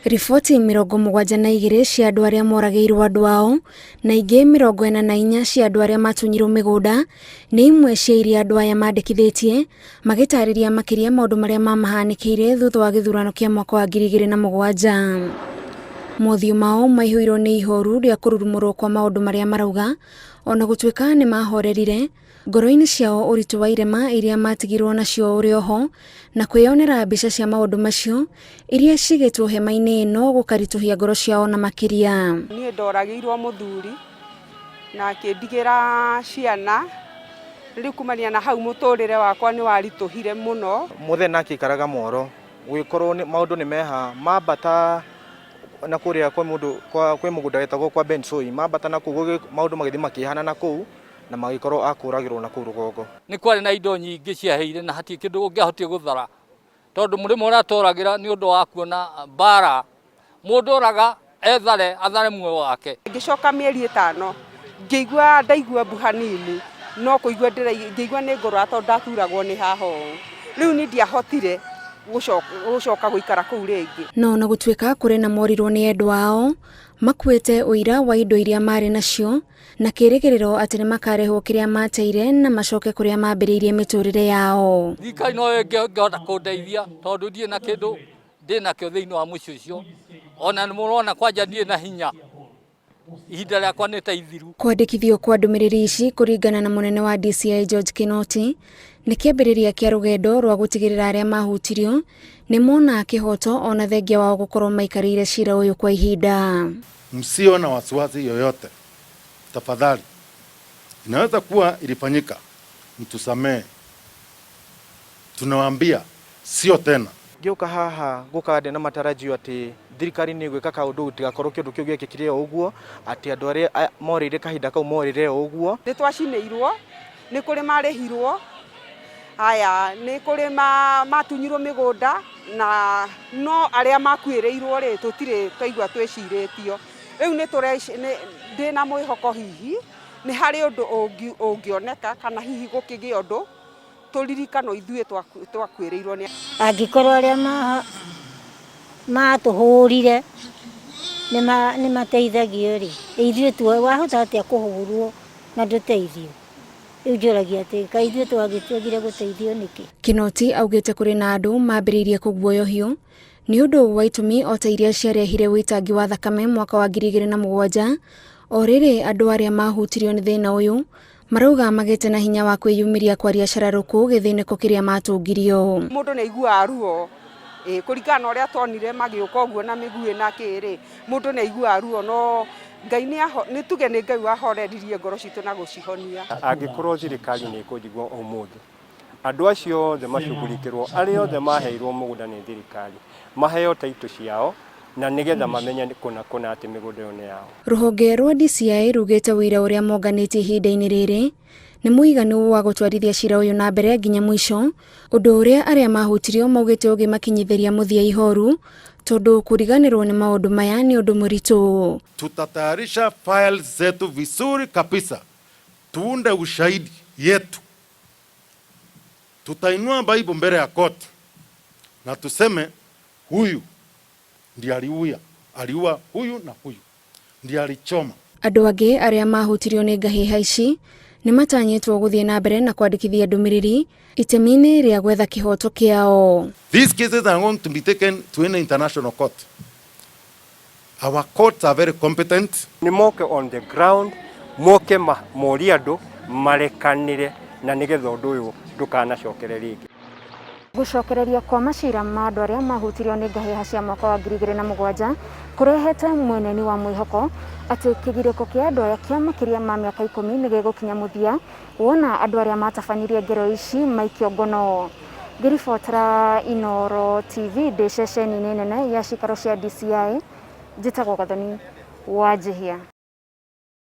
Riboti 72 cia andũ arĩa moragĩirwo andũ ao na ingĩ 44 cia andũ arĩa matunyirwo mĩgũnda nĩ imwe cia iria andũ aya mandĩkithĩtie magĩtarĩria makĩria maũndũ marĩa mamahanĩkĩire thutha wa gĩthurano kĩa mwaka wa 2007. Mothiũ mao maihũirwo nĩ ihoru rĩa kũrurumũrwo kwa maũndũ marĩa marauga ona gũtuĩka nĩ mahorerire, ngoro-inĩ ciao ũritũ wa irema iria matigirwo nacio ũrĩ oho na kwĩyonera mbica cia maũndũ macio iria cigĩtwo hema-inĩ ĩno gũkaritũhia ngoro ciao na makĩria. Niĩ ndoragĩirwo mũthuri na akĩndigĩra ciana, rĩu kumania na hau mũtũrĩre wakwa nĩ waritũhire mũno. Mũthenya akĩikaraga Moro gũgĩkorwo maũndũ nĩ meha mambata na kũrĩa kwĩ mũgũnda wetagwo kwa Bensoi mambata na kũu maũndũ magĩthiĩ makĩhana na kũu na magĩkorwo akũragĩrwo na kũu rũgongo. Nĩ kwarĩ na indo nyingĩ ciaheire na hatirĩ kĩndũ ũngĩahotire gũthara tondũ mũrĩmo ũrĩa tũragĩra nĩ ũndũ wa kuona mbara, mũndũ oraga athare muoyo wake. Ngĩcoka mĩeri 5 ngĩigua ndaigua mbu hanini no kũigua ngĩigua nĩ ngoro tondũ ndaturagwo nĩ haho. Rĩu nĩ ndiahotire gũcoka gũikara kũu rĩngĩ. No na gũtuĩka kũrĩ na morirwo nĩ endwa ao makuĩte ũira wa indo iria marĩ nacio na kĩrĩgĩrĩro atĩ nĩ makarehwo kĩrĩa mateire na macoke kũrĩa mambĩrĩirie mĩtũrĩre yao. Thirikari no ĩngĩhota kũndeithia tondũ ndirĩ na kĩndũ ndĩnakĩo thĩinĩ wa mũciĩ ũcio, ona nĩ mũrona kwanja ndirĩ na hinya, ihinda rĩakwa nĩ ta ithiru. Kwandĩkithio kwa ndũmĩrĩri ici kũringana na mũnene wa DCI George Kinoti nĩ kĩambĩrĩria kĩa rũgendo rwa gũtigĩrĩra arĩa mahutirio nĩ mona kĩhoto ona thengia wao gũkorwo maikarĩire cira ũyũ kwa ihinda. Msio na wasiwasi yoyote, tafadhali. Inaweza kuwa ilifanyika, mtusamee. Tunawaambia sio tena. Ngĩũka haha gũkande na matarajio atĩ thirikari nĩ gwĩka kaũndũ gũtigakorwo kĩndũ kĩu gĩkĩkire ũguo, atĩ andũ arĩa morĩire kahinda kau morĩire ũguo. Nĩ twacinĩirwo, nĩ kũrĩ marĩhirwo, haya nĩ kũrĩ matunyirwo mĩgũnda na no arĩa makuĩrĩirwo rĩ tũtirĩ twaigua twĩcirĩtio. Rĩu nĩ ndĩna mwĩhoko hihi nĩ harĩ ũndũ ũngĩoneka kana hihi gũkĩgĩa ũndũ tũririkanwo ithuĩ twakuĩrĩirwo nĩ. Angĩkorwo arĩa matũhũrire nĩ mateithagio rĩ, ithuĩ wahota atĩa kũhũrwo na ndũteithio? Rĩu njũragia atĩ kaĩ ithuĩ twagĩtuagire gũteithio nĩkĩ? Kinoti augĩte kũrĩ na andũ mambĩrĩirie kũguoyohio nĩ ũndũ wa itũmi o ta iria ciarehire wĩitangi wa thakame mwaka wa 2007, o rĩrĩ andũ arĩa mahutirio nĩ thĩna ũyũ marauga magĩte na hinya wa kwĩyumĩria kwaria cararũkũ gĩthĩnĩko kĩrĩa matũngirio. Mũndũ nĩ aiguaga ruo kũringana na ũrĩa tonire magĩũka ũguo na mĩguĩ na kĩrĩ, mũndũ nĩ aiguaga ruo no Ngai nĩ tuge nĩ Ngai wahoreririe ngoro citũ na gũcihonia. Angĩkorwo thirikari nĩ ĩkũnjigua ũmũthĩ, andũ acio othe macugurikĩrwo arĩa othe maheirwo mũgũnda nĩ thirikari maheo taitũ ciao na nĩgetha mamenye kũna atĩ mĩgũnda ĩyo nĩ yao. Rũhonge rwa DCI rugĩte wĩra ũrĩa monganĩtie ihinda-inĩ rĩrĩ nĩ mũiganu wa gũtwarithia cira ũyũ na mbere nginya mũico, ũndũ ũrĩa arĩa mahutirio maugĩte ũngĩmakinyithĩria mũthia ihoru tondũ kũriganĩrwo nĩ maũndũ maya nĩ ũndũ mũritũ. Tutatayarisha files zetu vizuri kabisa, tuunde ushahidi yetu, tutainua Bible mbele ya koti na tuseme huyu ndiye aliua huyu na huyu ndiye alichoma. Andũ angĩ arĩa mahutirio nĩ ngahĩha ici nĩ matanyĩtwo gũthiĩ na mbere na kwandĩkithia ndũmĩrĩri itemi-inĩ rĩa gwetha kĩhoto kĩao. These cases are going to be taken to an international court. Our courts are very competent. Nĩ moke on the ground, moke morie andũ marekanĩre na nĩgetha ũndũ ũyũ ndũkanacokere rĩngĩ. Gũcokereria kwa Maciira ma andũ arĩa mahutirio nĩ ngahĩha cia mwaka wa 2007 kũrehete mweneni wa mwĩhoko atĩ kĩgirĩko kĩa andũ aya kĩa makĩria ma mĩaka 10 nĩ gĩgũkinya mũthia wona andũ arĩa matabanirie ngero ici maikio ngono. Ngĩribotera Inooro TV ndĩ ceceni-inĩ nene ya cikaro cia DCI, njĩtagwo Gathoni Wanjihia.